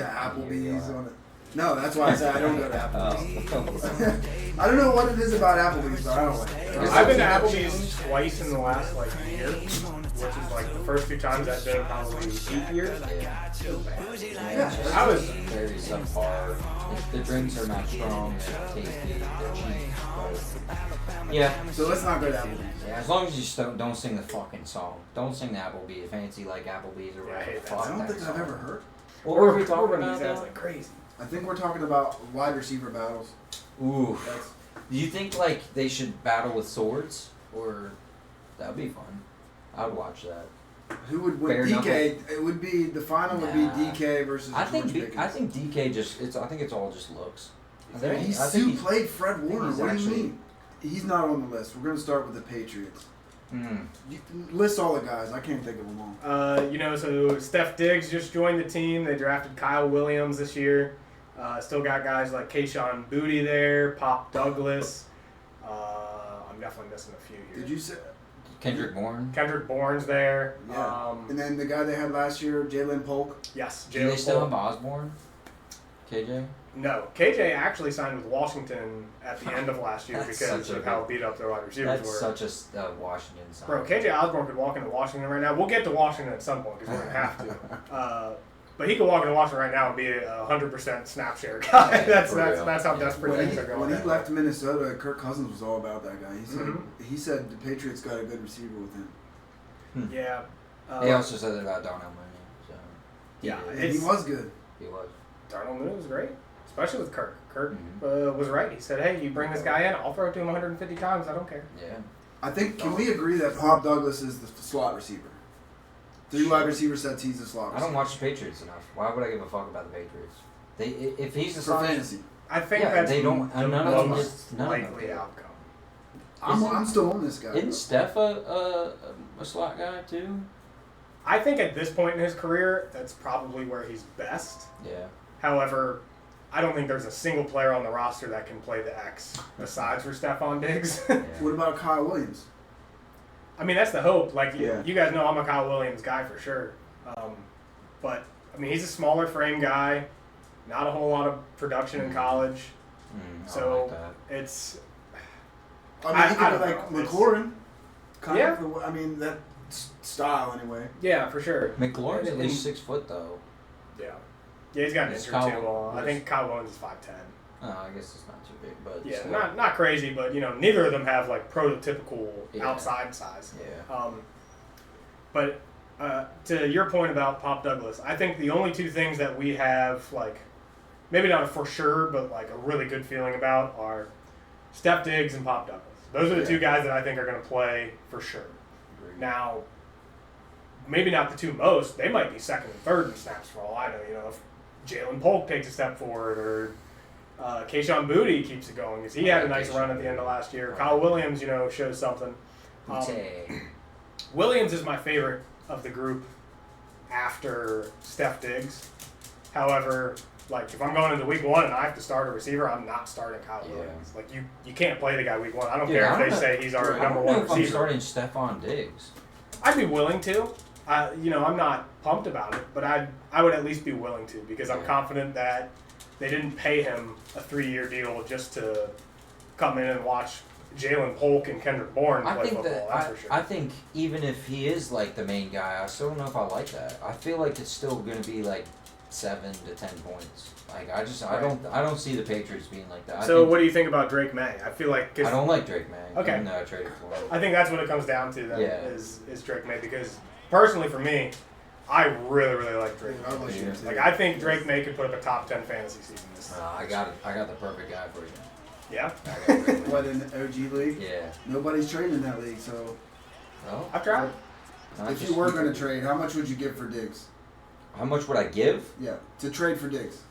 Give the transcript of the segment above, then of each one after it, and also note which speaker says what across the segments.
Speaker 1: Applebee's on it. No, that's why I said I don't go to Applebee's. I don't know what it is about Applebee's, but I don't like it.
Speaker 2: I've been to Applebee's twice in the last year, which is the first 2 times I've been probably 8 years.
Speaker 3: Yeah.
Speaker 2: I was
Speaker 3: very subpar. The drinks are not strong, they're tasty, they're cheap. But yeah.
Speaker 1: So let's not go to Applebee's.
Speaker 3: Yeah, as long as you don't sing the fucking song. Don't sing the Applebee's, fancy like Applebee's or whatever.
Speaker 1: I don't think I've ever heard.
Speaker 3: What were we talking about?
Speaker 2: Sounds like crazy.
Speaker 1: I think we're talking about wide receiver battles.
Speaker 3: Ooh. Do you think they should battle with swords, or that'd be fun? I'd watch that.
Speaker 1: Who would win?
Speaker 3: Bare
Speaker 1: DK.
Speaker 3: knuckle?
Speaker 1: It would be the final. Would be DK versus
Speaker 3: I think
Speaker 1: George Pickens.
Speaker 3: I think DK I think it's all just looks.
Speaker 1: He played Fred Warner. What do you mean? He's not on the list. We're going to start with the Patriots. List all the guys. I can't think of them all.
Speaker 2: So Steph Diggs just joined the team. They drafted Kyle Williams this year. Still got guys like Kayshon Boutte there, Pop Douglas. I'm definitely missing a few here.
Speaker 1: Did you say
Speaker 3: Kendrick Bourne?
Speaker 2: Kendrick Bourne's there.
Speaker 1: Yeah. And then the guy they had last year, Jalen Polk.
Speaker 2: Yes, Jalen Polk.
Speaker 3: Do they still have Osborne? KJ?
Speaker 2: No. KJ actually signed with Washington at the end of last year because of how beat up their wide receivers were.
Speaker 3: That's such a Washington sign.
Speaker 2: Bro, KJ Osborne could walk into Washington right now. We'll get to Washington at some point because we're going to have to. But he could walk into Washington right now and be a 100% snap share guy. That's how desperate things are going.
Speaker 1: When he left Minnesota, Kirk Cousins was all about that guy. He said the Patriots got a good receiver with him.
Speaker 2: Yeah.
Speaker 3: He also said that about Darnell Mooney. So
Speaker 1: he was good.
Speaker 3: He was.
Speaker 2: Darnell Mooney was great, especially with Kirk. Kirk was right. He said, "Hey, you bring this guy in, I'll throw it to him 150 times. I don't care."
Speaker 3: Yeah.
Speaker 1: I think. Can we agree that Pop Douglas is the slot receiver? 3 wide receiver sets. He's the slot receiver.
Speaker 3: I don't watch the Patriots enough. Why would I give a fuck about the Patriots? If he's the
Speaker 1: for
Speaker 3: slot
Speaker 1: fantasy,
Speaker 2: I think that's
Speaker 3: they don't.
Speaker 2: the
Speaker 3: None of them
Speaker 2: most likely outcome.
Speaker 1: I'm still on this guy.
Speaker 3: Isn't Steph a slot guy too?
Speaker 2: I think at this point in his career, that's probably where he's best.
Speaker 3: Yeah.
Speaker 2: However, I don't think there's a single player on the roster that can play the X besides for Stephon Diggs.
Speaker 1: What about Kyle Williams?
Speaker 2: I mean, that's the hope. You guys know I'm a Kyle Williams guy for sure. But, I mean, he's a smaller frame guy, not a whole lot of production in college. So,
Speaker 3: like
Speaker 2: it's...
Speaker 1: I mean, he could be like McLaurin.
Speaker 2: Yeah.
Speaker 1: I mean, that style anyway.
Speaker 2: Yeah, for sure.
Speaker 3: McLaurin's at least 6 foot though.
Speaker 2: Yeah. Yeah, he's got an injury too. I think Kyle Williams is 5'10".
Speaker 3: Oh, I guess it's not too big, but
Speaker 2: yeah,
Speaker 3: still.
Speaker 2: not crazy, but neither of them have prototypical outside size.
Speaker 3: Yeah.
Speaker 2: But to your point about Pop Douglas, I think the only 2 things that we have maybe not a for sure, but a really good feeling about are Steph Diggs and Pop Douglas. Those are the 2 guys that I think are going to play for sure.
Speaker 3: Agreed.
Speaker 2: Now, maybe not the 2 most. They might be second and third in snaps for all I know. If Jalen Polk takes a step forward or Kayshon Boutte keeps it going because he had a nice run at the end of last year. Kyle Williams, shows something. Williams is my favorite of the group after Steph Diggs. However, if I'm going into week 1 and I have to start a receiver, I'm not starting Kyle Williams. You can't play the guy week 1. I don't care if they say he's our number 1 receiver.
Speaker 3: I'm starting Stephon Diggs.
Speaker 2: I'd be willing to. I'm not pumped about it, but I would at least be willing to because I'm confident that they didn't pay him a 3-year deal just to come in and watch Jalen Polk and Kendrick Bourne play football. That's for sure.
Speaker 3: I think even if he is the main guy, I still don't know if I like that. I feel like it's still going to be 7 to 10 points. I don't see the Patriots being like that.
Speaker 2: What do you think about Drake May? I feel like
Speaker 3: I don't like Drake May.
Speaker 2: Okay.
Speaker 3: Even though I traded for him.
Speaker 2: I think that's what it comes down to. Then is Drake May because personally for me, I really like Drake May. I think Drake May could put up a top 10 fantasy season this season.
Speaker 3: I got the perfect guy for you.
Speaker 2: Yeah.
Speaker 1: What, in the OG league?
Speaker 3: Yeah.
Speaker 1: Nobody's trading in that league, so.
Speaker 3: Well,
Speaker 2: I've tried.
Speaker 1: If you were going to trade, how much would you give for Diggs?
Speaker 3: How much would I give?
Speaker 1: Yeah, to trade for Diggs.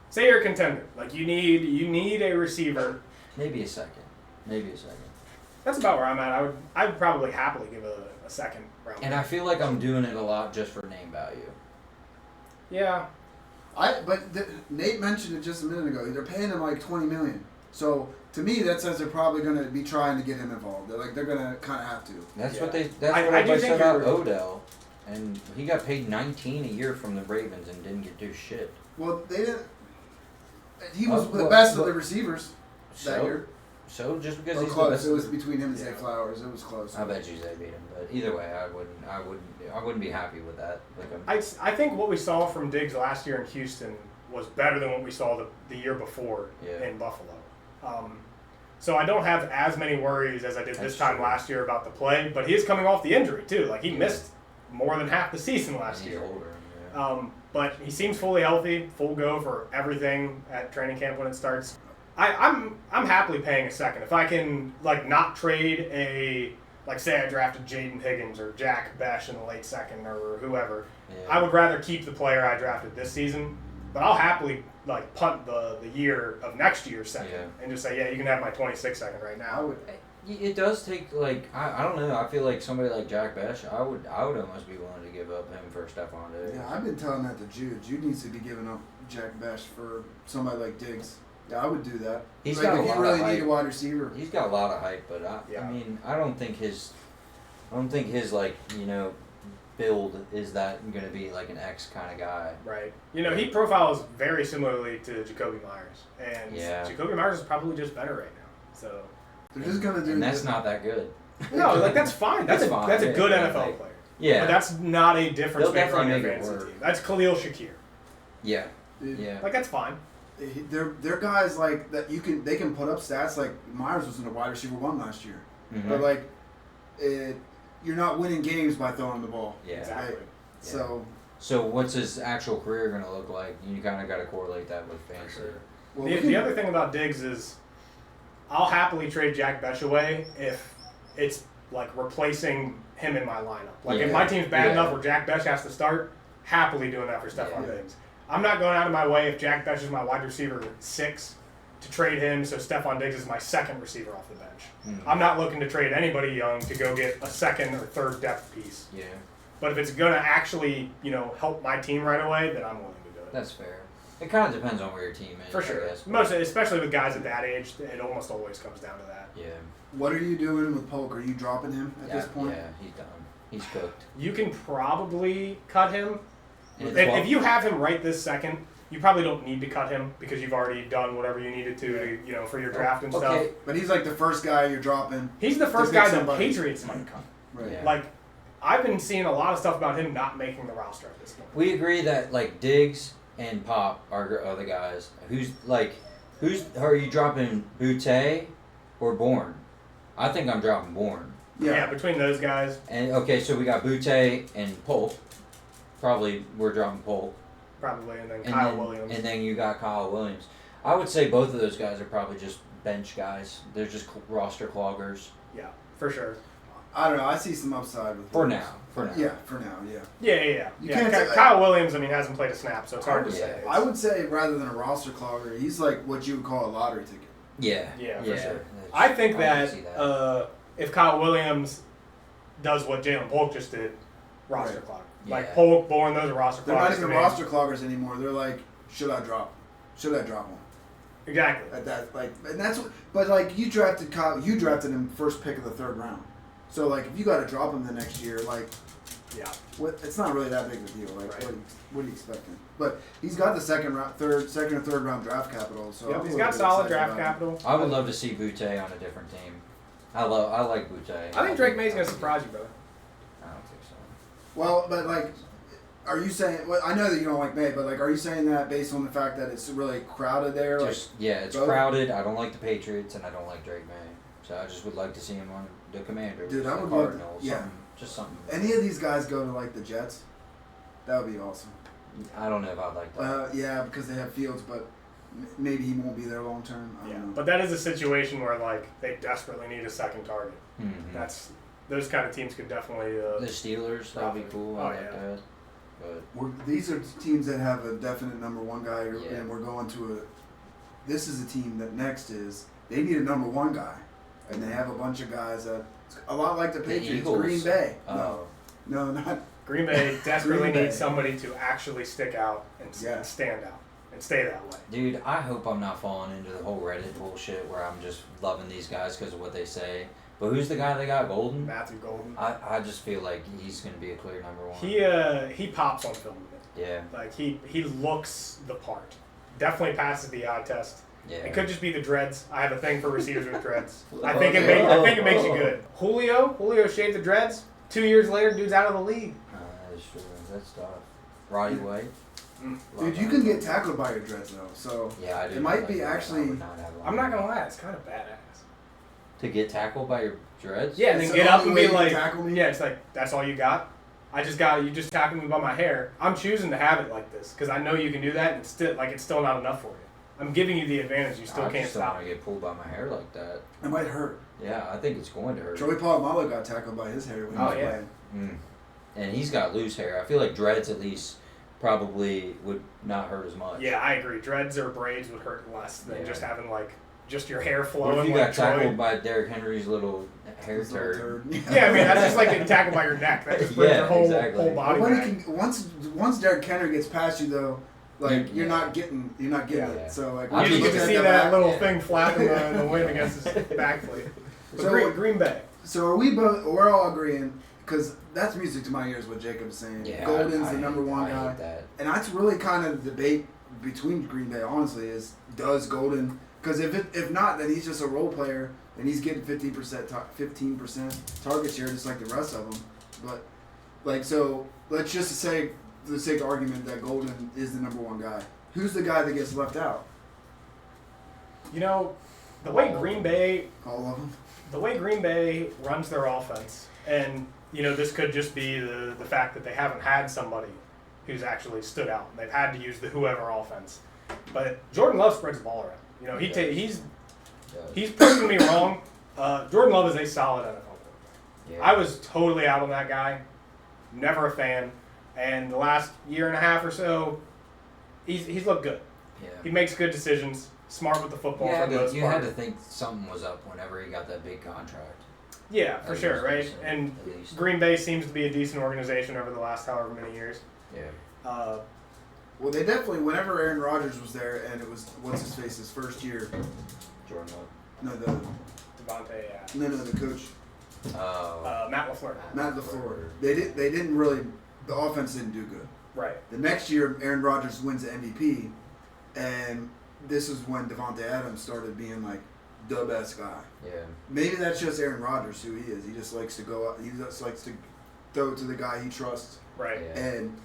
Speaker 2: Say you're a contender. You need a receiver.
Speaker 3: Maybe a second.
Speaker 2: That's about where I'm at. I'd probably happily give a second round.
Speaker 3: And I feel like I'm doing it a lot just for name value.
Speaker 2: Yeah.
Speaker 1: Nate mentioned it just a minute ago. They're paying him $20 million. So to me, that says they're probably going to be trying to get him involved. They're going to kind of have to.
Speaker 3: That's what everybody said about Odell. And he got paid $19 a year from the Ravens and didn't do shit.
Speaker 1: Well, they didn't. He was the best of the receivers that year.
Speaker 3: So just because he's
Speaker 1: close,
Speaker 3: the best,
Speaker 1: it was between him and Zay Flowers. It was close.
Speaker 3: I bet you Zay beat him, but either way, I wouldn't be happy with that.
Speaker 2: I think what we saw from Diggs last year in Houston was better than what we saw the year before in Buffalo. So I don't have as many worries as I did this time last year about the play, but he is coming off the injury too. Like he missed more than half the season last year.
Speaker 3: He's older. Yeah.
Speaker 2: But he seems fully healthy, full go for everything at training camp when it starts. I'm happily paying a second if I can not trade say I drafted Jaden Higgins or Jack Besh in the late second or whoever. Yeah. I would rather keep the player I drafted this season, but I'll happily punt the year of next year's second and just say you can have my 26th second right now.
Speaker 3: It does take I don't know. I feel like somebody like Jack Besh, I would almost be willing to give up him for Stephon Diggs.
Speaker 1: Yeah, I've been telling that to Jude. Jude needs to be giving up Jack Besh for somebody like Diggs. Yeah, I would do that.
Speaker 3: He's got a lot of hype. If you really need
Speaker 1: a wide receiver.
Speaker 3: He's got a lot of hype, but I mean, I don't think his build is that going to be an X kind of guy.
Speaker 2: Right. He profiles very similarly to Jacoby Myers, and Jacoby Myers is probably just better right now. So
Speaker 1: they're just going to do.
Speaker 3: And that's not that good.
Speaker 2: No, that's fine. That's a good NFL player. Yeah. But that's not a difference maker on your fantasy team. That's Khalil Shakir.
Speaker 3: Yeah. Yeah.
Speaker 2: That's fine.
Speaker 1: They're guys that they can put up stats like Myers was in a wide receiver 1 last year, but you're not winning games by throwing the ball.
Speaker 3: Yeah,
Speaker 2: exactly.
Speaker 1: Right? Yeah.
Speaker 3: So what's his actual career going to look like? You kind of got to correlate that with fantasy.
Speaker 2: Sure. Well, the other thing about Diggs is, I'll happily trade Jack Besh away if it's replacing him in my lineup. If my team's bad enough where Jack Besh has to start, happily doing that for Stephon Diggs. I'm not going out of my way if Jack Besh is my wide receiver 6 to trade him so Stephon Diggs is my second receiver off the bench. Mm-hmm. I'm not looking to trade anybody young to go get a second or third depth piece.
Speaker 3: Yeah.
Speaker 2: But if it's going to actually, help my team right away, then I'm willing to do it.
Speaker 3: That's fair. It kind of depends on where your team is.
Speaker 2: For sure. Especially with guys at that age, it almost always comes down to that.
Speaker 3: Yeah.
Speaker 1: What are you doing with Polk? Are you dropping him at this point?
Speaker 3: Yeah, he's done. He's cooked.
Speaker 2: You can probably cut him. If you have him right this second, you probably don't need to cut him because you've already done whatever you needed to for your draft and stuff.
Speaker 1: But he's the first guy you're dropping.
Speaker 2: He's the first guy the Patriots might cut.
Speaker 1: Right.
Speaker 3: Yeah.
Speaker 2: I've been seeing a lot of stuff about him not making the roster at this point.
Speaker 3: We agree that Diggs and Pop are other guys. Who's are you dropping Boutte or Bourne? I think I'm dropping Bourne.
Speaker 2: Yeah, between those guys.
Speaker 3: And so we got Boutte and Polk. Probably we're dropping Polk.
Speaker 2: Probably, and then Kyle Williams.
Speaker 3: And then you got Kyle Williams. I would say both of those guys are probably just bench guys. They're just roster cloggers.
Speaker 2: Yeah, for sure.
Speaker 1: I don't know. I see some upside with
Speaker 3: For
Speaker 1: those.
Speaker 3: now. For now.
Speaker 1: Yeah, for now, yeah.
Speaker 2: Yeah. Kyle Williams, hasn't played a snap, so it's hard to say.
Speaker 1: I would say rather than a roster clogger, he's what you would call a lottery ticket.
Speaker 2: Yeah, for sure. I think that if Kyle Williams does what Jalen Polk just did, roster clogger. Polk, Bourne, those are roster cloggers.
Speaker 1: They're not even roster cloggers anymore. They're should I drop? Should I drop one?
Speaker 2: Exactly.
Speaker 1: At that, and that's what. But you drafted Kyle. You drafted him first pick of the 3rd round. So if you got to drop him the next year, it's not really that big of a deal. What are you expecting? But he's got the second or third round draft capital. So
Speaker 2: he's got solid draft capital.
Speaker 3: I would love to see Boutte on a different team. I like Boutte.
Speaker 2: I think Drake May's gonna surprise you, brother.
Speaker 3: I don't think so.
Speaker 1: Well, but are you saying? Well, I know that you don't like May, but are you saying that based on the fact that it's really crowded there?
Speaker 3: It's crowded. I don't like the Patriots, and I don't like Drake May. So I just would like to see him on the Commanders.
Speaker 1: Dude, I would
Speaker 3: Cardinals.
Speaker 1: Yeah,
Speaker 3: just something.
Speaker 1: Any of these guys go to the Jets? That would be awesome.
Speaker 3: I don't know if I'd like that.
Speaker 1: Yeah, because they have Fields, but maybe he won't be there long term. I don't know.
Speaker 2: But that is a situation where they desperately need a second target.
Speaker 3: Mm-hmm.
Speaker 2: Those kind of teams could definitely.
Speaker 3: The Steelers, that would be cool. I like that. But
Speaker 1: these are teams that have a definite number 1 guy, and we're going to This is a team that next is they need a number 1 guy, and they have a bunch of guys that a lot like the Patriots. Green Bay. No, not
Speaker 2: Green Bay. Desperately needs somebody to actually stick out and stand out and stay that way.
Speaker 3: Dude, I hope I'm not falling into the whole Reddit bullshit where I'm just loving these guys because of what they say. But who's the guy they got? Golden?
Speaker 2: Matthew Golden.
Speaker 3: I just feel like he's going to be a clear number one.
Speaker 2: He pops on film.
Speaker 3: Yeah.
Speaker 2: Like he looks the part. Definitely passes the eye test.
Speaker 3: Yeah.
Speaker 2: It could just be the dreads. I have a thing for receivers with dreads. I think it makes you good. Julio shaved the dreads. 2 years later, dude's out of the league.
Speaker 3: That's true. That's tough. Roddy White.
Speaker 1: Dude, you can get tackled by your dreads though, so
Speaker 3: yeah, I do.
Speaker 1: it might be actually.
Speaker 2: I'm not gonna lie, it's kind of badass.
Speaker 3: To get tackled by your dreads?
Speaker 2: Yeah, and then get up and be like,
Speaker 1: tackle me?
Speaker 2: yeah, it's like that's all you got. You just tackled me by my hair. I'm choosing to have it like this because I know you can do that, and it's still not enough for you. I'm giving you the advantage. You still can't stop.
Speaker 3: I just don't want to get pulled by my hair like that.
Speaker 1: It might hurt.
Speaker 3: Yeah, I think it's going to hurt.
Speaker 1: Joey Polamalu got tackled by his hair when he was playing.
Speaker 3: And he's got loose hair. I feel like dreads at least probably would not hurt as much.
Speaker 2: Yeah, I agree. Dreads or braids would hurt less than just having just your hair flowing.
Speaker 3: What if you
Speaker 2: like
Speaker 3: got tackled by Derrick Henry's little hair turd?
Speaker 2: Yeah, I mean that's just like getting tackled by your neck. That just brings your whole body back.
Speaker 1: Once Derrick Henry gets past you though, like you're not getting it. So like
Speaker 2: you just get to see that little thing flapping in the wind against his back plate. So Green Bay.
Speaker 1: So we're all agreeing. Because that's music to my ears, what Jacob's saying.
Speaker 3: Yeah,
Speaker 1: Golden's the number one guy.
Speaker 3: Hate that.
Speaker 1: And that's really kind of the debate between Green Bay, honestly, is does Golden... Because if not, then he's just a role player, and he's getting 15% target share just like the rest of them. But, so let's just say, for the sake of argument, that Golden is the number one guy. Who's the guy that gets left out?
Speaker 2: The way Green Bay...
Speaker 1: All of them?
Speaker 2: The way Green Bay runs their offense, and... this could just be the fact that they haven't had somebody who's actually stood out. They've had to use the whoever offense. But Jordan Love spreads the ball around. He's proving me wrong. Jordan Love is a solid NFL quarterback.
Speaker 3: Yeah.
Speaker 2: I was totally out on that guy. Never a fan. And the last year and a half or so, he's looked good.
Speaker 3: Yeah.
Speaker 2: He makes good decisions. Smart with the football for the most part.
Speaker 3: You had to think something was up whenever he got that big contract.
Speaker 2: Yeah, for sure, right? And Green Bay seems to be a decent organization over the last however many years.
Speaker 3: Yeah.
Speaker 1: Well, they definitely, whenever Aaron Rodgers was there, and it was, his first year.
Speaker 3: Jordan Love.
Speaker 1: No,
Speaker 2: Devontae, yeah.
Speaker 1: the coach.
Speaker 2: Matt LaFleur.
Speaker 1: Matt LaFleur. They didn't really, the offense didn't do good.
Speaker 2: Right.
Speaker 1: The next year, Aaron Rodgers wins the MVP, and this is when Davante Adams started being like, the best guy.
Speaker 3: Yeah.
Speaker 1: Maybe that's just Aaron Rodgers who he is. He just likes to go out. He just likes to throw it to the guy he trusts.
Speaker 2: Right.
Speaker 3: Yeah.
Speaker 1: And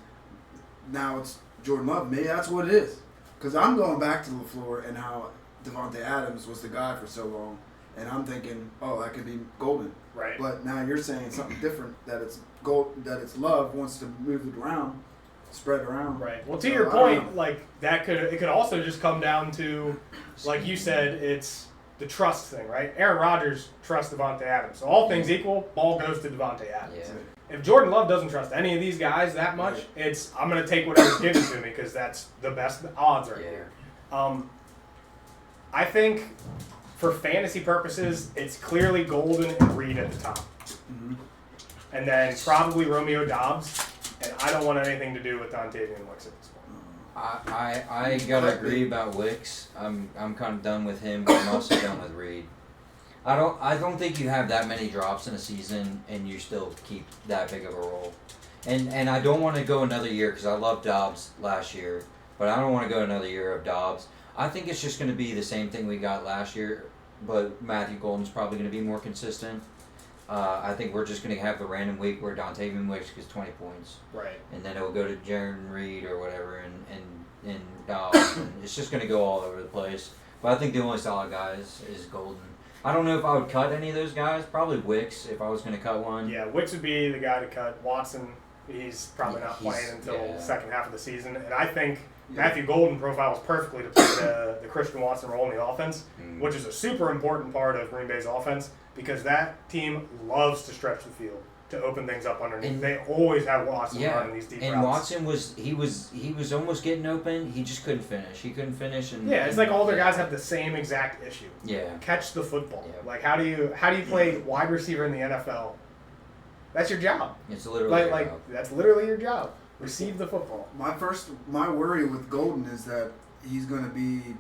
Speaker 1: now it's Jordan Love. Maybe that's what it is. Because I'm going back to LaFleur and how Davante Adams was the guy for so long, and I'm thinking, that could be Golden.
Speaker 2: Right.
Speaker 1: But now you're saying something different. That it's Love wants to move it around, spread around.
Speaker 2: Right. Well, to your point, it could also just come down to, like you said, it's the trust thing, right? Aaron Rodgers trusts Davante Adams. So all things equal, ball goes to Davante Adams.
Speaker 3: Yeah.
Speaker 2: If Jordan Love doesn't trust any of these guys that much, I'm going to take whatever's given to me because that's the best odds right here. I think for fantasy purposes, it's clearly Golden and Reed at the top.
Speaker 1: Mm-hmm.
Speaker 2: And then probably Romeo Dobbs. And I don't want anything to do with Dontavian Wicks at this point.
Speaker 3: I gotta agree about Wicks. I'm kind of done with him, but I'm also done with Reed. I don't think you have that many drops in a season and you still keep that big of a role. And I don't want to go another year because I loved Dobbs last year, but I don't want to go another year of Dobbs. I think it's just going to be the same thing we got last year, but Matthew Golden's probably going to be more consistent. I think we're just going to have the random week where Dontavian Wicks gets 20 points.
Speaker 2: Right.
Speaker 3: And then it'll go to Jaron Reed or whatever and Dobbs. And it's just going to go all over the place. But I think the only solid guy is Golden. I don't know if I would cut any of those guys. Probably Wicks if I was going to cut one.
Speaker 2: Yeah, Wicks would be the guy to cut. Watson, he's probably not playing until the second half of the season. And I think Matthew Golden profiles perfectly to play the Christian Watson role in the offense, which is a super important part of Green Bay's offense because that team loves to stretch the field to open things up underneath. They always have Watson running these deep routes.
Speaker 3: And Watson was almost getting open. He just couldn't finish. He couldn't finish.
Speaker 2: It's like all their guys have the same exact issue.
Speaker 3: Yeah.
Speaker 2: Catch the football.
Speaker 3: Yeah.
Speaker 2: Like how do you play wide receiver in the NFL? That's your job.
Speaker 3: It's literally
Speaker 2: like that's literally your job. Receive the football.
Speaker 1: My worry with Golden is that he's going to be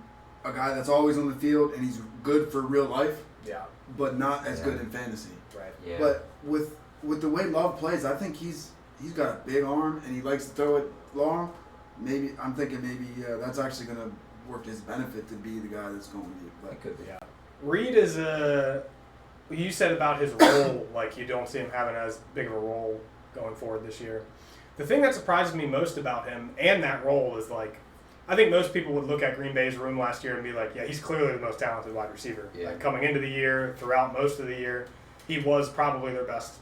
Speaker 1: a guy that's always on the field and he's good for real life,
Speaker 2: Yeah.
Speaker 1: but not as good in fantasy.
Speaker 2: Right.
Speaker 3: Yeah.
Speaker 1: But with the way Love plays, I think he's got a big arm and he likes to throw it long. I'm thinking that's actually going to work to his benefit to be the guy that's going deep. But
Speaker 3: It could be.
Speaker 2: Yeah. Reed is you said about his role, like you don't see him having as big of a role going forward this year. The thing that surprises me most about him and that role is like, I think most people would look at Green Bay's room last year and be like, yeah, he's clearly the most talented wide receiver.
Speaker 3: Yeah.
Speaker 2: Like coming into the year, throughout most of the year, he was probably their best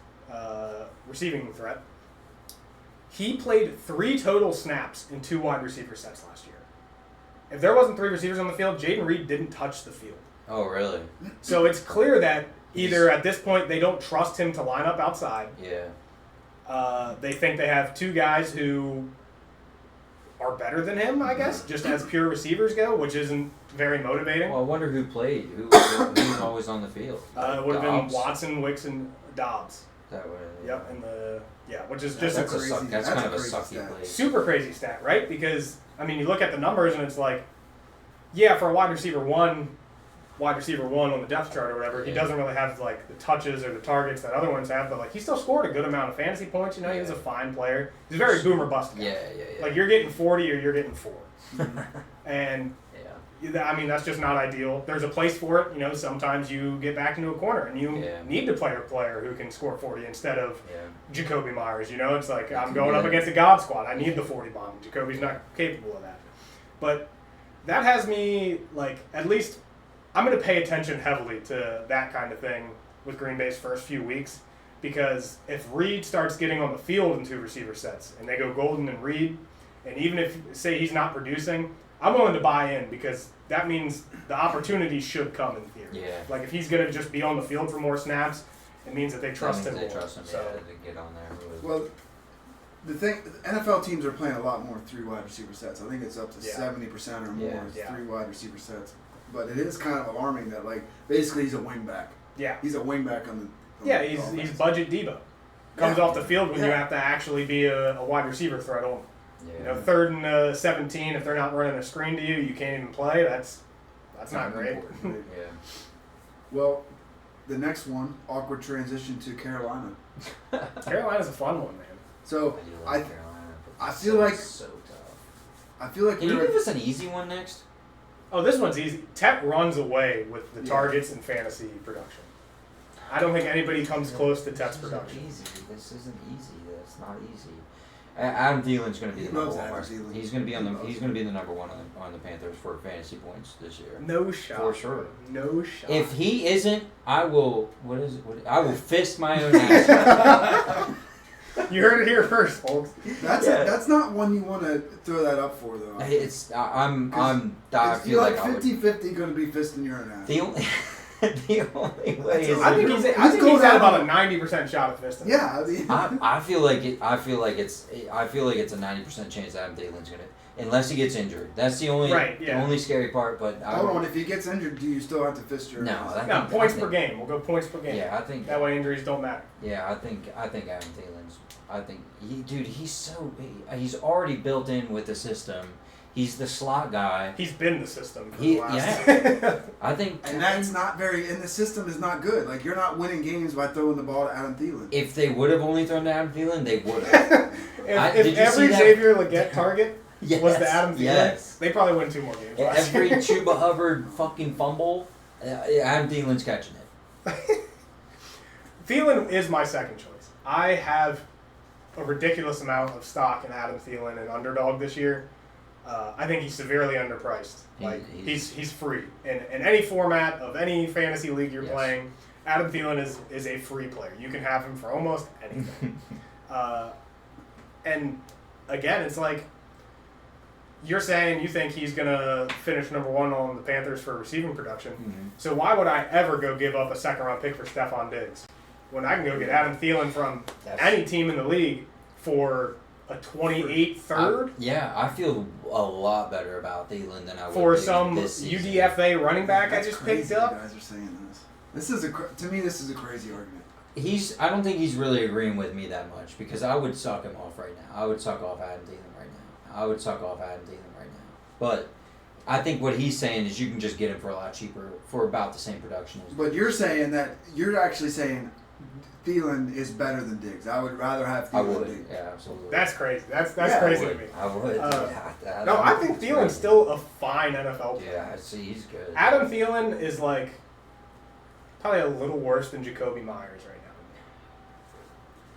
Speaker 2: receiving threat. He played 3 total snaps in 2 wide receiver sets last year. If there wasn't 3 receivers on the field, Jaden Reed didn't touch the field.
Speaker 3: Oh, really?
Speaker 2: So it's clear that either at this point they don't trust him to line up outside.
Speaker 3: Yeah.
Speaker 2: They think they have 2 guys who are better than him, I guess, just as pure receivers go, which isn't very motivating.
Speaker 3: Well, I wonder who played. Who was always on the field?
Speaker 2: It would have been
Speaker 3: Dobbs?
Speaker 2: Watson, Wicks, and Dobbs.
Speaker 3: That way.
Speaker 2: Yep, which is just
Speaker 3: That's
Speaker 1: crazy.
Speaker 3: that's
Speaker 1: That's
Speaker 3: kind
Speaker 1: a
Speaker 3: of a
Speaker 1: crazy
Speaker 3: sucky
Speaker 1: stat.
Speaker 3: play.
Speaker 2: super crazy stat, right? Because, I mean, you look at the numbers and it's like, yeah, for a wide receiver one on the depth chart or whatever, he
Speaker 3: Yeah.
Speaker 2: doesn't really have like the touches or the targets that other ones have, but like he still scored a good amount of fantasy points. You know, he was a fine player. He's a very boomer bust guy.
Speaker 3: Yeah.
Speaker 2: Like you're getting 40 or you're getting 4, and
Speaker 3: Yeah.
Speaker 2: I mean that's just not ideal. There's a place for it. You know, sometimes you get back into a corner and you
Speaker 3: Yeah.
Speaker 2: need to play a player who can score 40 instead of
Speaker 3: Yeah.
Speaker 2: Jacoby Myers. You know, it's like I'm
Speaker 3: Yeah.
Speaker 2: going up against a God squad. I need the 40 bomb. Jacoby's not capable of that. But that has me like at least I'm going to pay attention heavily to that kind of thing with Green Bay's first few weeks, because if Reed starts getting on the field in 2 receiver sets and they go Golden and Reed, and even if say he's not producing, I'm willing to buy in because that means the opportunity should come in theory.
Speaker 3: Yeah.
Speaker 2: Like if he's going to just be on the field for more snaps, it means that they trust him
Speaker 3: They
Speaker 2: more.
Speaker 3: trust him.
Speaker 2: So,
Speaker 3: Yeah, to get on there.
Speaker 1: well, the thing, NFL teams are playing a lot more 3 wide receiver sets. I think it's up to
Speaker 2: Yeah.
Speaker 1: 70% or more
Speaker 3: Yeah.
Speaker 1: is
Speaker 2: Yeah.
Speaker 1: 3 wide receiver sets. But it is kind of alarming that like basically he's a wingback.
Speaker 2: yeah.
Speaker 1: He's a wingback on the.
Speaker 2: Yeah,
Speaker 1: the
Speaker 2: he's
Speaker 1: offense.
Speaker 2: budget Debo. Comes
Speaker 1: Yeah.
Speaker 2: off the field when you
Speaker 1: Yeah.
Speaker 2: have to actually be a wide receiver threat on.
Speaker 3: Yeah.
Speaker 2: You know, 3rd and 17. If they're not running a screen to you, you can't even play. That's not great.
Speaker 1: important.
Speaker 3: Yeah.
Speaker 1: Well, the next one, awkward transition to Carolina.
Speaker 2: Carolina's a fun one, man.
Speaker 1: So
Speaker 3: do
Speaker 1: I
Speaker 3: like Carolina, but
Speaker 1: I
Speaker 3: this
Speaker 1: feel like-
Speaker 3: is so tough.
Speaker 1: I feel like
Speaker 3: Can you
Speaker 1: we're
Speaker 3: give us an easy one next?
Speaker 2: Oh, this one's easy. Tech runs away with the
Speaker 1: Yeah.
Speaker 2: targets and fantasy production. I don't think anybody comes close to Tech's
Speaker 3: This isn't
Speaker 2: production.
Speaker 3: easy. This isn't easy. That's not easy. Adam Thielen's going to be
Speaker 1: He
Speaker 3: the number
Speaker 1: loves
Speaker 3: one.
Speaker 1: Adam
Speaker 3: Right?
Speaker 1: Thielen.
Speaker 3: He's going to be on
Speaker 1: He
Speaker 3: the.
Speaker 1: loves
Speaker 3: He's going to be the number one on the Panthers for fantasy points this year.
Speaker 2: No shot.
Speaker 3: For sure.
Speaker 2: No shot.
Speaker 3: If he isn't, I will. What is it? I will fist my own ass.
Speaker 2: You heard it here first, folks.
Speaker 1: that's not one you want to throw that up for though.
Speaker 3: It's. I
Speaker 1: It's
Speaker 3: feel like I would.
Speaker 1: 50-50 going to be fisting your own ass.
Speaker 3: The only. The only way is.
Speaker 2: I think he's
Speaker 1: going
Speaker 2: at
Speaker 1: out
Speaker 2: about a
Speaker 1: on-
Speaker 2: 90% shot of fisting.
Speaker 1: Yeah, I mean,
Speaker 3: I feel like it. I feel like it's a 90% chance Adam Thielen's gonna, unless he gets injured. That's the only the only scary part. But
Speaker 1: hold on, if he gets injured, do you still have to fist your
Speaker 3: No,
Speaker 1: ass?
Speaker 3: that-
Speaker 2: Yeah, points
Speaker 3: I
Speaker 2: per
Speaker 3: think-
Speaker 2: game. We'll go points per game.
Speaker 3: Yeah, I think
Speaker 2: That way injuries don't matter.
Speaker 3: Yeah, I think Adam Thielen's. I think he's already built in with the system. He's the slot guy.
Speaker 2: He's been the system for the last.
Speaker 3: Yeah. I think.
Speaker 1: And that's not and the system is not good. Like, you're not winning games by throwing the ball to Adam Thielen.
Speaker 3: If they would have only thrown to Adam Thielen, they would have.
Speaker 2: If
Speaker 3: did you
Speaker 2: every
Speaker 3: see that?
Speaker 2: Xavier Legette target
Speaker 3: Yes,
Speaker 2: was the Adam Thielen,
Speaker 3: yes.
Speaker 2: they probably win 2 more games. last
Speaker 3: Every
Speaker 2: year.
Speaker 3: Chuba Hubbard fucking fumble, Adam Thielen's catching it.
Speaker 2: Thielen is my second choice. I have a ridiculous amount of stock in Adam Thielen and underdog this year. I think he's severely underpriced. Like he's free in any format of any fantasy league you're
Speaker 3: Yes.
Speaker 2: playing. Adam Thielen is a free player. You can have him for almost anything. And again, it's like you're saying you think he's gonna finish number 1 on the Panthers for receiving production.
Speaker 3: Mm-hmm.
Speaker 2: So why would I ever go give up a 2nd-round pick for Stephon Diggs when I can go get Adam Thielen from any team in the league for a 28th third?
Speaker 3: I feel a lot better about Thielen than I would
Speaker 2: For
Speaker 3: be
Speaker 2: some
Speaker 3: this season.
Speaker 2: UDFA running back
Speaker 1: That's
Speaker 2: I just
Speaker 1: crazy
Speaker 2: picked up.
Speaker 1: You guys are saying this. This is to me, this is a crazy argument.
Speaker 3: I don't think he's really agreeing with me that much because I would suck him off right now. I would suck off Adam Thielen right now. But I think what he's saying is you can just get him for a lot cheaper for about the same production.
Speaker 1: But you're saying that you're actually saying Thielen is better than Diggs. I would rather have Thielen
Speaker 3: I would.
Speaker 1: than Diggs.
Speaker 3: Yeah, absolutely.
Speaker 2: That's crazy. That's
Speaker 1: Yeah,
Speaker 2: crazy to me.
Speaker 3: I would.
Speaker 2: No, I think Thielen's still a fine NFL player.
Speaker 3: Yeah, I see. He's good.
Speaker 2: Adam Thielen is like probably a little worse than Jacoby Myers right now.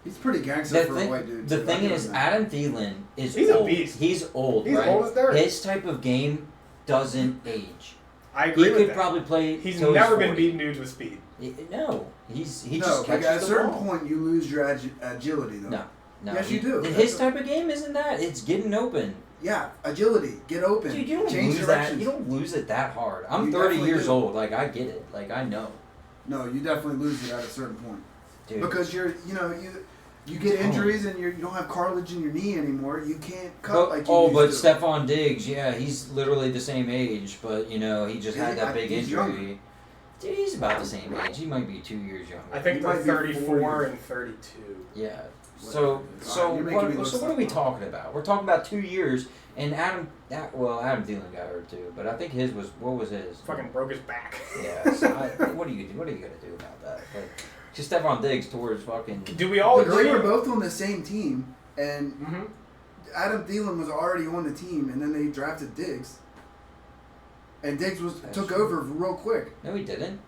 Speaker 1: He's pretty gangster for a white dude.
Speaker 3: The
Speaker 1: too.
Speaker 3: thing is, Adam Thielen is
Speaker 2: He's
Speaker 3: old.
Speaker 2: a beast.
Speaker 3: He's old,
Speaker 2: He's
Speaker 3: right?
Speaker 2: old as dirt.
Speaker 3: His type of game doesn't age.
Speaker 2: I agree
Speaker 3: He
Speaker 2: with
Speaker 3: could
Speaker 2: that.
Speaker 3: probably play.
Speaker 2: He's
Speaker 3: till
Speaker 2: never
Speaker 3: 40.
Speaker 2: been beating dudes with speed.
Speaker 3: No, he just
Speaker 1: like
Speaker 3: catches
Speaker 1: at a
Speaker 3: the
Speaker 1: certain
Speaker 3: ball.
Speaker 1: point, you lose your agility, though.
Speaker 3: No.
Speaker 1: Yes, you do.
Speaker 3: His type of game isn't that. It's getting open.
Speaker 1: Yeah, agility, get open,
Speaker 3: Dude, you don't
Speaker 1: change
Speaker 3: lose
Speaker 1: directions.
Speaker 3: that. You don't lose it that hard. I'm
Speaker 1: You
Speaker 3: 30
Speaker 1: definitely
Speaker 3: years
Speaker 1: do.
Speaker 3: old. Like I get it. Like I know.
Speaker 1: No, you definitely lose it at a certain point
Speaker 3: Dude.
Speaker 1: because you get injuries and you don't have cartilage in your knee anymore. You can't cut like you used to.
Speaker 3: Stephon Diggs, yeah, he's literally the same age, but he just had that big
Speaker 1: he's
Speaker 3: injury.
Speaker 1: younger.
Speaker 3: Dude, he's about the same age. He might be 2 years younger.
Speaker 2: I think
Speaker 1: He
Speaker 2: they're
Speaker 1: might be
Speaker 2: 34
Speaker 1: 40.
Speaker 2: and 32.
Speaker 3: Yeah. So
Speaker 1: You're making me look
Speaker 3: what are we
Speaker 1: something.
Speaker 3: talking about? We're talking about 2 years, and Adam Thielen got hurt too, but I think what was his?
Speaker 2: Fucking broke his back.
Speaker 3: Yeah. So what are you gonna do about that? Like, just Stephon Diggs tore his fucking.
Speaker 2: Do we all
Speaker 1: But
Speaker 2: agree?
Speaker 1: they were both on the same team, and
Speaker 2: Mm-hmm.
Speaker 1: Adam Thielen was already on the team, and then they drafted Diggs, and Diggs took
Speaker 3: true.
Speaker 1: over real quick.
Speaker 3: No, he didn't.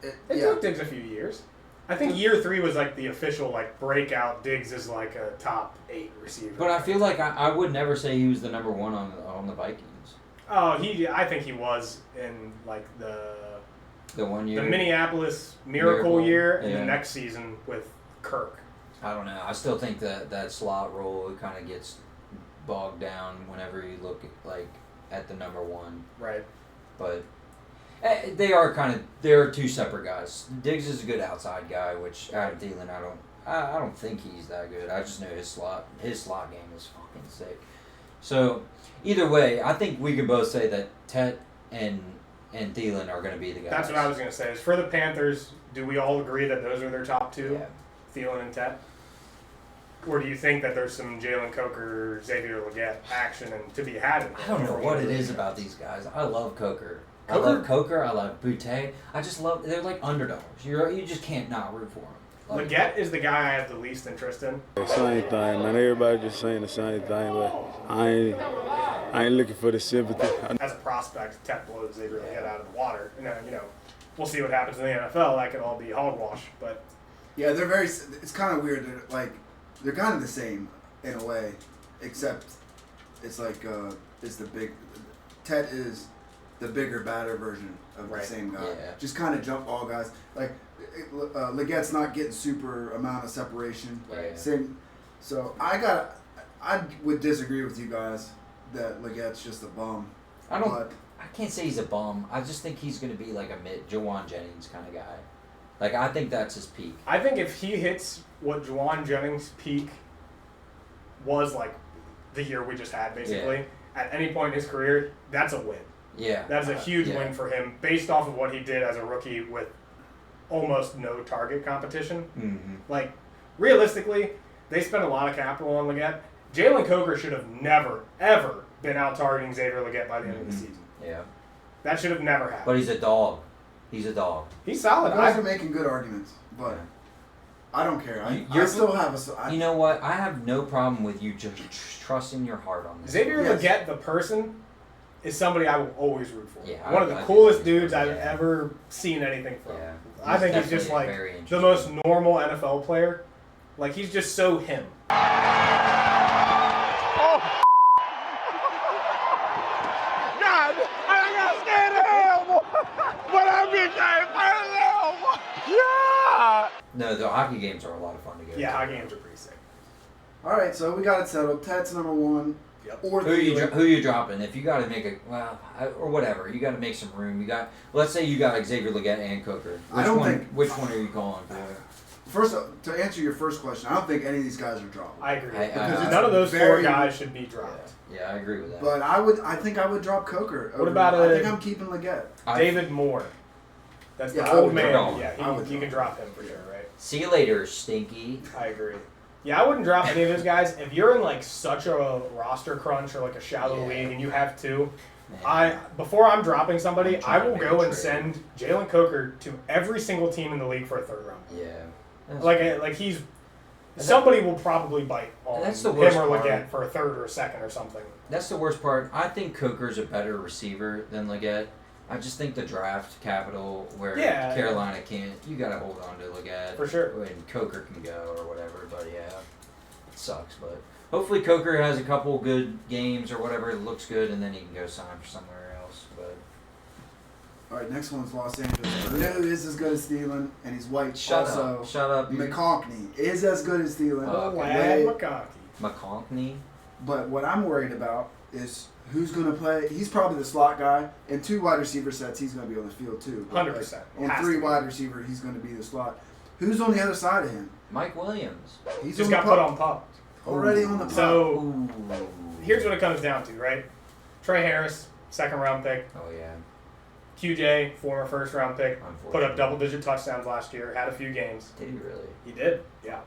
Speaker 2: It
Speaker 1: Yeah.
Speaker 2: took Diggs a few years. I think year 3 was like the official like breakout. Diggs is like a top 8 receiver.
Speaker 3: But I feel like I would never say he was the number one on the Vikings.
Speaker 2: Oh, I think he was in like
Speaker 3: The 1 year.
Speaker 2: the Minneapolis Miracle year, and
Speaker 3: yeah.
Speaker 2: the next season with Kirk.
Speaker 3: I don't know. I still think that slot role kind of gets bogged down whenever you look at the number one.
Speaker 2: Right.
Speaker 3: But they're two separate guys. Diggs is a good outside guy, which Adam Thielen I don't think he's that good. I just know his slot game is fucking sick. So either way, I think we can both say that Tet and Thielen are going to be the guys.
Speaker 2: That's what I was going to say. Is for the Panthers, do we all agree that those are their top 2?
Speaker 3: Yeah.
Speaker 2: Thielen and Tet? Or do you think that there's some Jalen Coker, Xavier Legette action and to be had in there?
Speaker 3: I don't know what it is about these guys. I love Coker. I love Coker. I love Boutte. I just love. They're like underdogs. You just can't not root for them. Like,
Speaker 2: Legette is the guy I have the least interest in.
Speaker 4: Same thing, man. Everybody just saying the same thing, but I ain't looking for the sympathy.
Speaker 2: As a prospect, Tet blows Xavier Legette out of the water. And we'll see what happens in the NFL. That could all be hogwash. But
Speaker 1: Yeah, they're very. It's kind of weird. They're kind of the same in a way, except it's like it's the big. Ted is the bigger, badder version of the same guy.
Speaker 3: Yeah.
Speaker 1: Just kind of jump ball guys. Like Legette's not getting super amount of separation.
Speaker 3: Right.
Speaker 1: Same. So I would disagree with you guys that Legette's just a bum.
Speaker 3: I can't say he's a bum. I just think he's going to be like a Jawan Jennings kind of guy. Like, I think that's his peak.
Speaker 2: I think if he hits what Juwan Jennings' peak was, like the year we just had, basically, at any point in his career, that's a win.
Speaker 3: Yeah.
Speaker 2: That is a huge win for him based off of what he did as a rookie with almost no target competition.
Speaker 3: Mm-hmm.
Speaker 2: Like, realistically, they spent a lot of capital on Legette. Jalen Coker should have never, ever been out targeting Xavier Legette by the end of the season.
Speaker 3: Yeah.
Speaker 2: That should have never happened.
Speaker 3: But he's a dog. He's a dog.
Speaker 2: He's solid.
Speaker 1: You guys are making good arguments, but I don't care. I still have a.
Speaker 3: You know what? I have no problem with you just trusting your heart on this.
Speaker 2: Xavier Legette, the person, is somebody I will always root for.
Speaker 3: Yeah,
Speaker 2: One of the
Speaker 3: I
Speaker 2: coolest
Speaker 3: think
Speaker 2: dudes I've ever seen anything from.
Speaker 3: Yeah.
Speaker 2: I think he's just like the most normal NFL player. Like, he's just so him.
Speaker 5: God, I got scared of hell, but I became yeah.
Speaker 3: No, the hockey games are a lot of fun to go.
Speaker 2: Yeah, hockey games are pretty sick.
Speaker 1: All right, so we got it settled. Ted's number one.
Speaker 2: Yep.
Speaker 1: Or
Speaker 3: Who you dropping? If you got to make or whatever, you got to make some room. Let's say you got Xavier Legette and Coker. Which one are you calling for?
Speaker 1: First, to answer your first question, I don't think any of these guys are droppable.
Speaker 2: I agree.
Speaker 1: Because
Speaker 2: none of those four
Speaker 1: very-
Speaker 2: guys should be dropped.
Speaker 3: Yeah, I agree with that.
Speaker 1: But I think I would drop Coker.
Speaker 2: What about
Speaker 1: I think I'm keeping Legette.
Speaker 2: David Moore? That's the
Speaker 1: I
Speaker 2: old
Speaker 1: would
Speaker 2: man.
Speaker 3: drop him.
Speaker 2: Yeah, you can drop him for sure, right?
Speaker 3: See you later, Stinky.
Speaker 2: I agree. Yeah, I wouldn't drop any of those guys. If you're in like such a roster crunch or like a shallow league and you have two, Before I'm dropping somebody,
Speaker 3: I'm trying
Speaker 2: I
Speaker 3: to
Speaker 2: will
Speaker 3: make
Speaker 2: go
Speaker 3: a
Speaker 2: and
Speaker 3: trade.
Speaker 2: send Jalen Coker to every single team in the league for a third round.
Speaker 3: Yeah.
Speaker 2: Like he's somebody will probably bite on
Speaker 3: That's the
Speaker 2: him
Speaker 3: worst
Speaker 2: or
Speaker 3: part.
Speaker 2: Leggett for a third or a second or something.
Speaker 3: That's the worst part. I think Coker's a better receiver than Leggett. I just think the draft capital where Carolina can't, you got to hold on to Leggett.
Speaker 2: For sure.
Speaker 3: And Coker can go or whatever, but yeah, it sucks. But hopefully Coker has a couple good games or whatever, it looks good, and then he can go sign for somewhere else. But
Speaker 1: All right, next one's Los Angeles. Purdue is as good as Thielen, and he's white.
Speaker 3: Shut up. You.
Speaker 1: McConkey is as good as Thielen.
Speaker 3: Oh,
Speaker 2: Lad McConkey.
Speaker 3: McConkey.
Speaker 1: But what I'm worried about is who's going to play. He's probably the slot guy. In 2 wide receiver sets, he's going to be on the field too.
Speaker 2: 100%.
Speaker 1: On 3 wide receiver, he's going to be the slot. Who's on the other side of him?
Speaker 3: Mike Williams.
Speaker 1: He's
Speaker 2: Just
Speaker 1: on
Speaker 2: got
Speaker 1: the
Speaker 2: put
Speaker 1: pup.
Speaker 2: on pup.
Speaker 1: Already on the pup.
Speaker 2: So
Speaker 3: Ooh.
Speaker 2: here's what it comes down to, right? Trey Harris, 2nd round pick.
Speaker 3: Oh, yeah.
Speaker 2: QJ, former 1st round pick, put
Speaker 3: Unfortunately.
Speaker 2: up double-digit touchdowns last year, had a few games.
Speaker 3: Did he really?
Speaker 2: He did, yeah.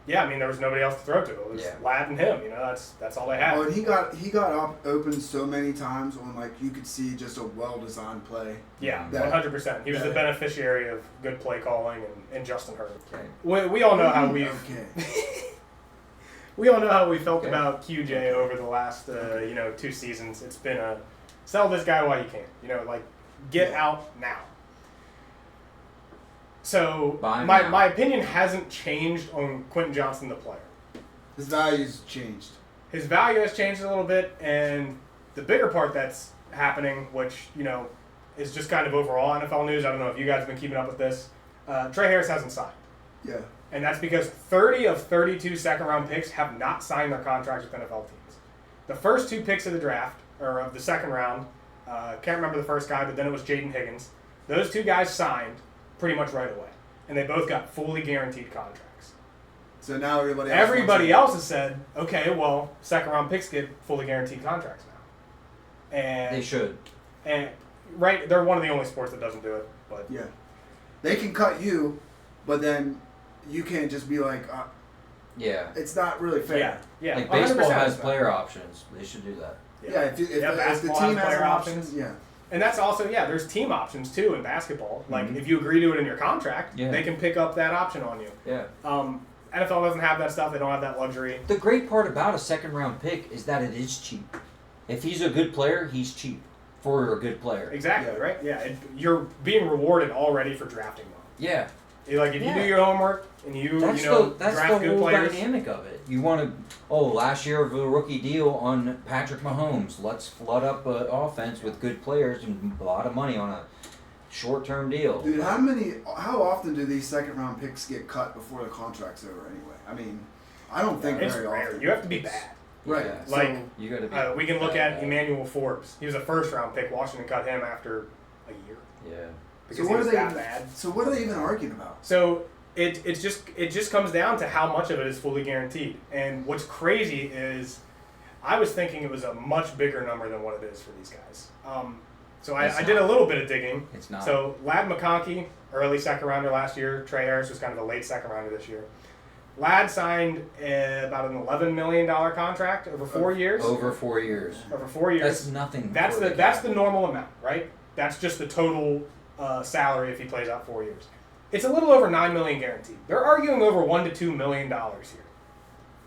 Speaker 2: Yeah, I mean, there was nobody else to throw to. It was Ladd and him, that's all they had.
Speaker 1: Oh, and he got open so many times on, like, you could see just a well-designed play.
Speaker 2: Yeah,
Speaker 1: That-
Speaker 2: 100%. He was the beneficiary of good play calling and Justin Herbert.
Speaker 3: Okay.
Speaker 2: We all know how we
Speaker 1: Okay.
Speaker 2: we all know how we felt
Speaker 3: Okay.
Speaker 2: about QJ over the last 2 seasons. It's been a sell this guy while you can. Get out now. So
Speaker 3: Buy him
Speaker 2: my
Speaker 3: now.
Speaker 2: my opinion hasn't changed on Quentin Johnson the player.
Speaker 1: His value's changed.
Speaker 2: His value has changed a little bit, and the bigger part that's happening, which is just kind of overall NFL news. I don't know if you guys have been keeping up with this. Trey Harris hasn't signed.
Speaker 1: Yeah.
Speaker 2: And that's because 30 of 32 second-round picks have not signed their contracts with NFL teams. The first 2 picks of the draft, or of the second round, can't remember the first guy, but then it was Jaden Higgins. Those 2 guys signed pretty much right away. And they both got fully guaranteed contracts.
Speaker 1: So now everybody
Speaker 2: else has said, okay, well, second-round picks get fully guaranteed contracts now. And
Speaker 3: They should.
Speaker 2: And right, they're one of the only sports that doesn't do it. But
Speaker 1: Yeah. They can cut you, but then you can't just be like,
Speaker 3: Yeah.
Speaker 1: it's not really fair.
Speaker 2: Yeah.
Speaker 3: Like baseball
Speaker 2: 100%
Speaker 3: has
Speaker 2: is
Speaker 3: player options. They should do that.
Speaker 1: Yeah, if the
Speaker 2: basketball
Speaker 1: team
Speaker 2: has
Speaker 1: has
Speaker 2: player
Speaker 1: an
Speaker 2: options.
Speaker 1: option, yeah.
Speaker 2: And that's also, there's team options too in basketball. Like, if you agree to it in your contract,
Speaker 3: Yeah.
Speaker 2: they can pick up that option on you.
Speaker 3: Yeah.
Speaker 2: NFL doesn't have that stuff. They don't have that luxury.
Speaker 3: The great part about a second round pick is that it is cheap. If he's a good player, he's cheap for a good player.
Speaker 2: Exactly,
Speaker 1: Yeah.
Speaker 2: right? Yeah. You're being rewarded already for drafting well.
Speaker 3: Yeah.
Speaker 2: If you do your homework and you,
Speaker 3: That's
Speaker 2: draft
Speaker 3: the
Speaker 2: good
Speaker 3: whole
Speaker 2: players.
Speaker 3: dynamic of it. You want to, last year of a rookie deal on Patrick Mahomes. Let's flood up an offense with good players and a lot of money on a short-term deal.
Speaker 1: Dude, how often do these second round picks get cut before the contract's over anyway? I mean, I don't think
Speaker 2: It's
Speaker 1: very
Speaker 2: rare.
Speaker 1: often.
Speaker 2: You have to be bad.
Speaker 1: Right.
Speaker 3: Yeah.
Speaker 1: So,
Speaker 2: Like,
Speaker 3: You got to be.
Speaker 2: we can look at
Speaker 3: bad.
Speaker 2: Emmanuel Forbes. He was a first-round pick. Washington cut him after a year
Speaker 3: Yeah.
Speaker 2: because
Speaker 1: what
Speaker 2: he was
Speaker 1: are they?
Speaker 2: that bad.
Speaker 1: So what are they even arguing about?
Speaker 2: So it just comes down to how much of it is fully guaranteed. And what's crazy is I was thinking it was a much bigger number than what it is for these guys. So I did a little bit of digging.
Speaker 3: It's not.
Speaker 2: So Ladd McConkey, early second rounder last year. Trey Harris was kind of a late second rounder this year. Ladd signed about an $11 million contract over 4 years.
Speaker 3: Over 4 years.
Speaker 2: Over 4 years.
Speaker 3: That's nothing.
Speaker 2: That's
Speaker 3: for
Speaker 2: that's the normal amount, right? That's just the total salary if he plays out 4 years. It's a little over $9 million guaranteed. They're arguing over $1 to $2 million here.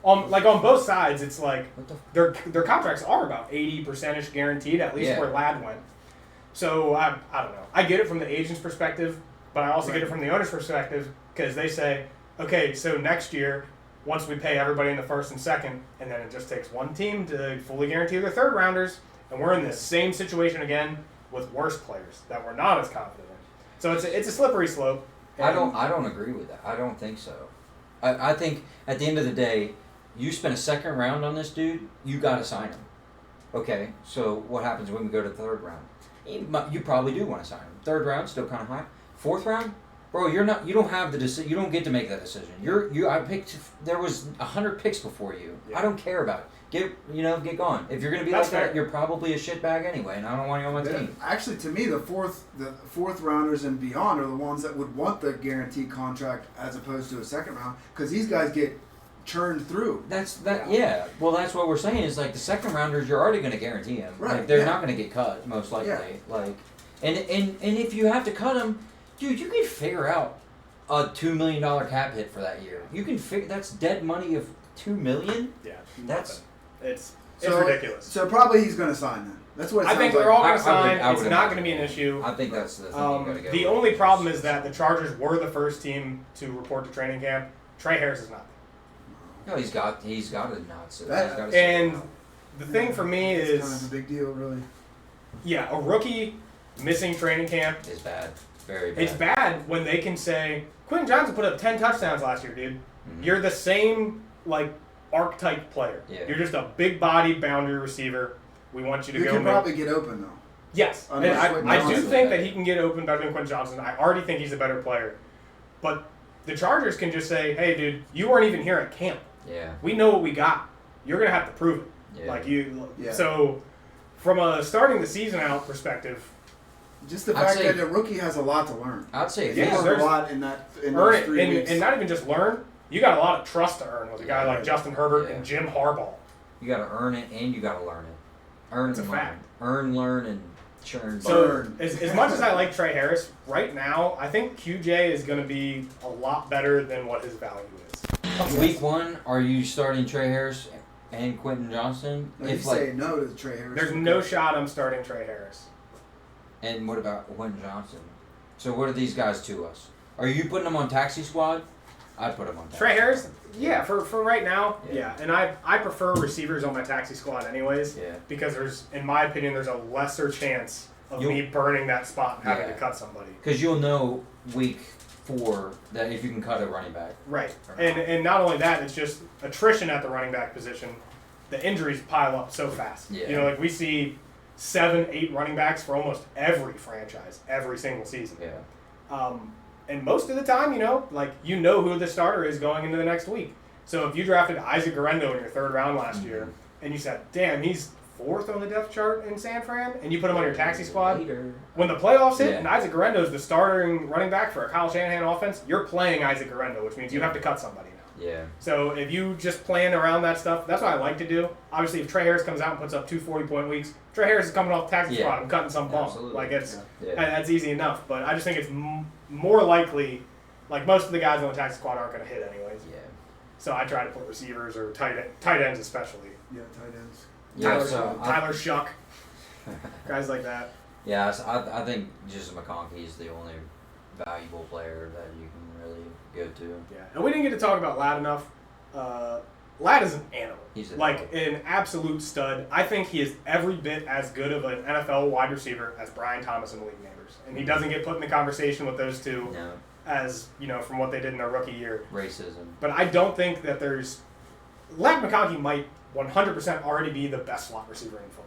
Speaker 2: On both sides, it's like
Speaker 3: What the?
Speaker 2: their contracts are about 80% guaranteed, at least
Speaker 3: Yeah.
Speaker 2: where Ladd went. So I don't know. I get it from the agent's perspective, but I also get it from the owner's perspective because they say, okay, so next year, once we pay everybody in the first and second, and then it just takes one team to fully guarantee their third rounders, and we're in the same situation again with worse players that we're not as confident in. So it's a slippery slope.
Speaker 3: I don't agree with that. I don't think so. I think at the end of the day, you spent a second round on this dude, you got to sign him. Okay, so what happens when we go to the third round? You probably do want to sign him. Third round, still kind of high. Fourth round, bro, you don't have the decision. You don't get to make that decision. I picked. There was 100 picks before you.
Speaker 2: Yeah.
Speaker 3: I don't care about it. Get gone. If you're gonna be
Speaker 2: That's
Speaker 3: like that,
Speaker 2: fair.
Speaker 3: you're probably a shitbag anyway, and I don't want you on my team.
Speaker 1: Actually, to me, the fourth rounders and beyond are the ones that would want the guaranteed contract as opposed to a second round because these guys get churn through.
Speaker 3: Yeah. Well, that's what we're saying is like the second rounders, you're already going to guarantee them.
Speaker 1: Right,
Speaker 3: Like they're
Speaker 1: yeah.
Speaker 3: not going to get cut most likely.
Speaker 1: Yeah.
Speaker 3: Like, and if you have to cut them, dude, you can figure out a $2 million cap hit for that year. You can figure that's dead money of $2 million.
Speaker 2: Yeah,
Speaker 3: That's
Speaker 2: it's
Speaker 1: So,
Speaker 2: ridiculous.
Speaker 1: So probably he's going to sign then. That's what it
Speaker 2: I
Speaker 1: sounds
Speaker 2: think
Speaker 1: like.
Speaker 2: they're all
Speaker 3: I-
Speaker 2: going to
Speaker 3: I would-
Speaker 2: sign.
Speaker 3: I would
Speaker 2: It's not going
Speaker 3: imagine.
Speaker 2: to be an issue.
Speaker 3: I think that's the thing you got to go.
Speaker 2: The
Speaker 3: with.
Speaker 2: only problem is that the Chargers were the first team to report to training camp. Trey Harris is not.
Speaker 3: No, he's got a nut. So
Speaker 1: That-
Speaker 3: he's got to
Speaker 2: And the thing for me
Speaker 1: It's kind of
Speaker 2: is,
Speaker 1: a big deal, really.
Speaker 2: yeah, a rookie missing training camp.
Speaker 3: is bad. Very bad.
Speaker 2: It's bad when they can say, Quentin Johnson put up 10 touchdowns last year, dude.
Speaker 3: Mhm.
Speaker 2: You're the same, like, archetype player.
Speaker 3: Yeah.
Speaker 2: You're just a big-bodied boundary receiver. We want you to
Speaker 1: You
Speaker 2: go
Speaker 1: can
Speaker 2: make...
Speaker 1: probably get open, though.
Speaker 2: Yes, and
Speaker 1: Unless Quentin
Speaker 2: I do
Speaker 1: Johnson-
Speaker 2: think that he can get open better than Quentin Johnson. I already think he's a better player. But the Chargers can just say, hey, dude, you weren't even here at camp.
Speaker 3: Yeah.
Speaker 2: We know what we got. You're going to have to prove it.
Speaker 3: Yeah.
Speaker 2: Like you.
Speaker 1: Yeah.
Speaker 2: So, from a starting the season out perspective,
Speaker 1: Just the
Speaker 3: I'd
Speaker 1: fact
Speaker 3: say-
Speaker 1: that a rookie has a lot to learn.
Speaker 3: I'd say if
Speaker 2: Yeah,
Speaker 1: He
Speaker 3: he's-
Speaker 1: learned
Speaker 2: there's-
Speaker 1: a lot in
Speaker 2: earn
Speaker 1: those
Speaker 2: it,
Speaker 1: 3 weeks.
Speaker 2: and not even just learn. You got a lot of trust to earn with a guy like Justin Herbert
Speaker 3: Yeah.
Speaker 2: and Jim Harbaugh.
Speaker 3: you got to earn it and you got to learn it. Earn
Speaker 2: It's
Speaker 3: and
Speaker 2: a
Speaker 3: learn.
Speaker 2: fact.
Speaker 3: Earn, learn, and churn.
Speaker 2: So,
Speaker 1: Burn.
Speaker 2: as much as I like Trey Harris, right now, I think QJ is going to be a lot better than what his value is.
Speaker 3: Week 1, are you starting Trey Harris and Quentin Johnson?
Speaker 1: No, you say no to Trey Harris.
Speaker 2: There's no shot I'm starting Trey Harris.
Speaker 3: And what about Quentin Johnson? So what are these guys to us? Are you putting them on taxi squad? I'd put them on taxi
Speaker 2: Trey Harris?
Speaker 3: squad.
Speaker 2: Yeah, for right now,
Speaker 3: Yeah.
Speaker 2: yeah. And I prefer receivers on my taxi squad anyways.
Speaker 3: Yeah.
Speaker 2: Because in my opinion, there's a lesser chance of
Speaker 3: You'll-
Speaker 2: me burning that spot and having
Speaker 3: Yeah.
Speaker 2: to cut somebody.
Speaker 3: Because you'll know week 4 that if you can cut a running back.
Speaker 2: Right.
Speaker 3: Or not.
Speaker 2: And not only that, it's just attrition at the running back position. The injuries pile up so fast.
Speaker 3: Yeah.
Speaker 2: You know, like we see 7, 8 running backs for almost every franchise, every single season.
Speaker 3: Yeah.
Speaker 2: And most of the time, you know who the starter is going into the next week. So if you drafted Isaac Garendo in your 3rd round last year, and you said, damn, he's 4th on the depth chart in San Fran, and you put him on your taxi squad,
Speaker 3: Later.
Speaker 2: when the playoffs hit
Speaker 3: Yeah.
Speaker 2: and Isaac Garendo is the starting running back for a Kyle Shanahan offense, you're playing Isaac Garendo, which means you have to cut somebody now.
Speaker 3: Yeah.
Speaker 2: So if you just plan around that stuff, that's what I like to do. Obviously, if Trey Harris comes out and puts up 2 40-point weeks, Trey Harris is coming off the taxi
Speaker 3: Yeah.
Speaker 2: squad. I'm cutting some ball.
Speaker 3: Absolutely.
Speaker 2: Like it's
Speaker 3: Yeah.
Speaker 2: that's easy enough. But I just think it's more likely. Like most of the guys on the taxi squad aren't going to hit anyways.
Speaker 3: Yeah.
Speaker 2: So I try to put receivers or tight ends especially.
Speaker 1: Yeah, tight ends.
Speaker 3: Yeah. So
Speaker 2: Tyler Shuck, guys like that.
Speaker 3: yeah. So I think just McConkey is the only valuable player that you can really go to.
Speaker 2: Yeah, and we didn't get to talk about Ladd enough. Ladd is an animal.
Speaker 3: He's
Speaker 2: like an absolute stud. I think he is every bit as good of an NFL wide receiver as Brian Thomas and Malik Neighbors, and he doesn't get put in the conversation with those two
Speaker 3: No.
Speaker 2: as from what they did in their rookie year.
Speaker 3: Racism.
Speaker 2: But I don't think that there's Ladd McConkey might 100% already be the best slot receiver in football.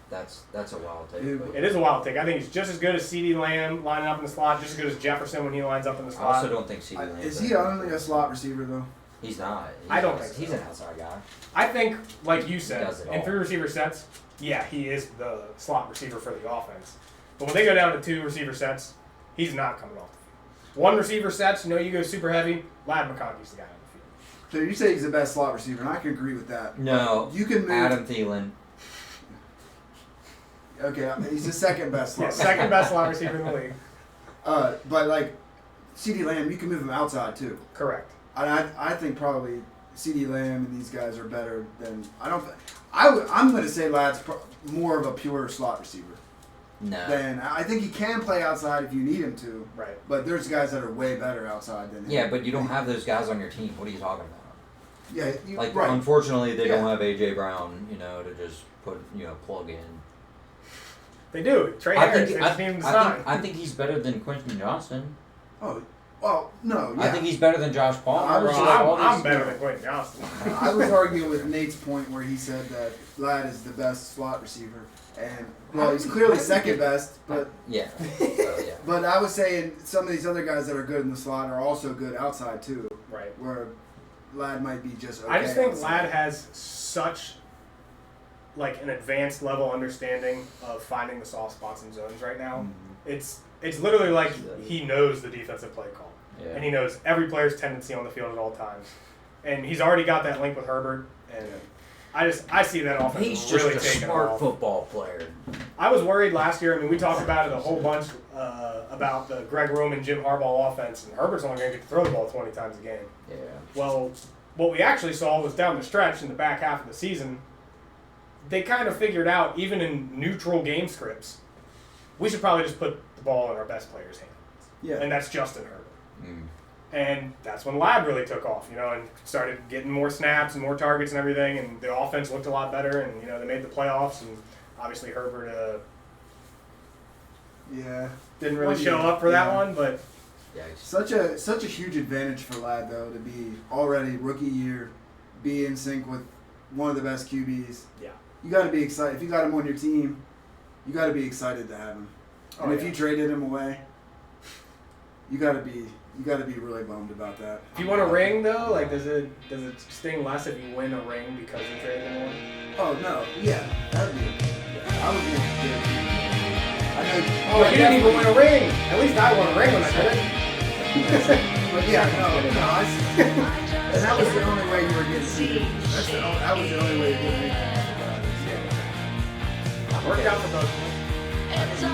Speaker 3: That's a wild take.
Speaker 1: Dude,
Speaker 3: but
Speaker 2: It is a wild take. I think he's just as good as CeeDee Lamb lining up in the slot, just as good as Jefferson when he lines up in the
Speaker 3: I
Speaker 2: slot.
Speaker 3: also don't think CeeDee Lamb.
Speaker 1: Is he only a slot receiver, though?
Speaker 3: He's not.
Speaker 2: I don't think so.
Speaker 3: He's an outside guy.
Speaker 2: I think, like you said,
Speaker 3: does it
Speaker 2: in
Speaker 3: all.
Speaker 2: 3 receiver sets, yeah, he is the slot receiver for the offense. But when they go down to 2 receiver sets, he's not coming off the field. 1 receiver sets, you go super heavy, Ladd McConkey's the guy on the field.
Speaker 1: So you say he's the best slot receiver, and I can agree with that.
Speaker 3: No.
Speaker 1: You can move.
Speaker 3: Adam Thielen.
Speaker 1: Okay, he's the second best slot.
Speaker 2: Yeah, second best slot receiver in the league.
Speaker 1: But like CeeDee Lamb, you can move him outside too.
Speaker 2: Correct.
Speaker 1: I think probably CeeDee Lamb and these guys are better than I'm going to say Ladd's more of a pure slot receiver.
Speaker 3: No.
Speaker 1: Then I think he can play outside if you need him to.
Speaker 2: Right.
Speaker 1: But there's guys that are way better outside than him.
Speaker 3: Yeah, but you don't have those guys on your team. What are you talking about?
Speaker 1: Yeah,
Speaker 3: Like,
Speaker 1: right.
Speaker 3: unfortunately, they don't
Speaker 1: Yeah.
Speaker 3: have AJ Brown, to just put, plug in.
Speaker 2: They do. Trey Harris, they just need him to sign.
Speaker 3: I think he's better than Quentin Johnson.
Speaker 1: Oh, well, no. Yeah.
Speaker 3: I think he's better than Josh Palmer.
Speaker 1: I was
Speaker 3: So
Speaker 1: just-
Speaker 3: all
Speaker 2: I'm
Speaker 3: these-
Speaker 2: better than Quentin Johnston.
Speaker 1: I was arguing with Nate's point where he said that Ladd is the best slot receiver, and he's clearly second best. But
Speaker 3: Yeah. So, yeah.
Speaker 1: but I was saying some of these other guys that are good in the slot are also good outside too,
Speaker 2: Right.
Speaker 1: where Ladd might be just okay.
Speaker 2: I just think
Speaker 1: outside.
Speaker 2: Ladd has such an advanced level understanding of finding the soft spots and zones right now. It's literally like he knows the defensive play call.
Speaker 3: Yeah.
Speaker 2: And he knows every player's tendency on the field at all times. and he's already got that link with Herbert, and I see that offense
Speaker 3: He's just
Speaker 2: really
Speaker 3: a
Speaker 2: taking
Speaker 3: smart
Speaker 2: off.
Speaker 3: football player.
Speaker 2: I was worried last year. I mean, we talked about it a whole bunch about the Greg Roman, Jim Harbaugh offense, and Herbert's only going to get to throw the ball 20 times a game.
Speaker 3: Yeah.
Speaker 2: Well, what we actually saw was down the stretch in the back half of the season, they kind of figured out, even in neutral game scripts, we should probably just put the ball in our best player's hand.
Speaker 1: Yeah.
Speaker 2: And that's Justin Herbert.
Speaker 3: Mm.
Speaker 2: And that's when Lab really took off, and started getting more snaps and more targets and everything, and the offense looked a lot better, and, they made the playoffs, and obviously Herbert didn't really show up for that one, but...
Speaker 3: Yikes.
Speaker 1: Such a huge advantage for Lad, though, to be already rookie year, be in sync with one of the best QBs.
Speaker 2: Yeah.
Speaker 1: You got to be excited. If you got him on your team, you got to be excited to have him. And if you traded him away, you got to be really bummed about that.
Speaker 2: If you want a ring, though, like, does it sting less if you win a ring because you traded him away?
Speaker 1: Oh no, yeah, that would be. I would be.
Speaker 2: You didn't even win a ring. At least I won a ring when I did it.
Speaker 1: But yeah, no. And that was the only way you were getting. That was the only way you were getting.
Speaker 2: Worked out for both of us.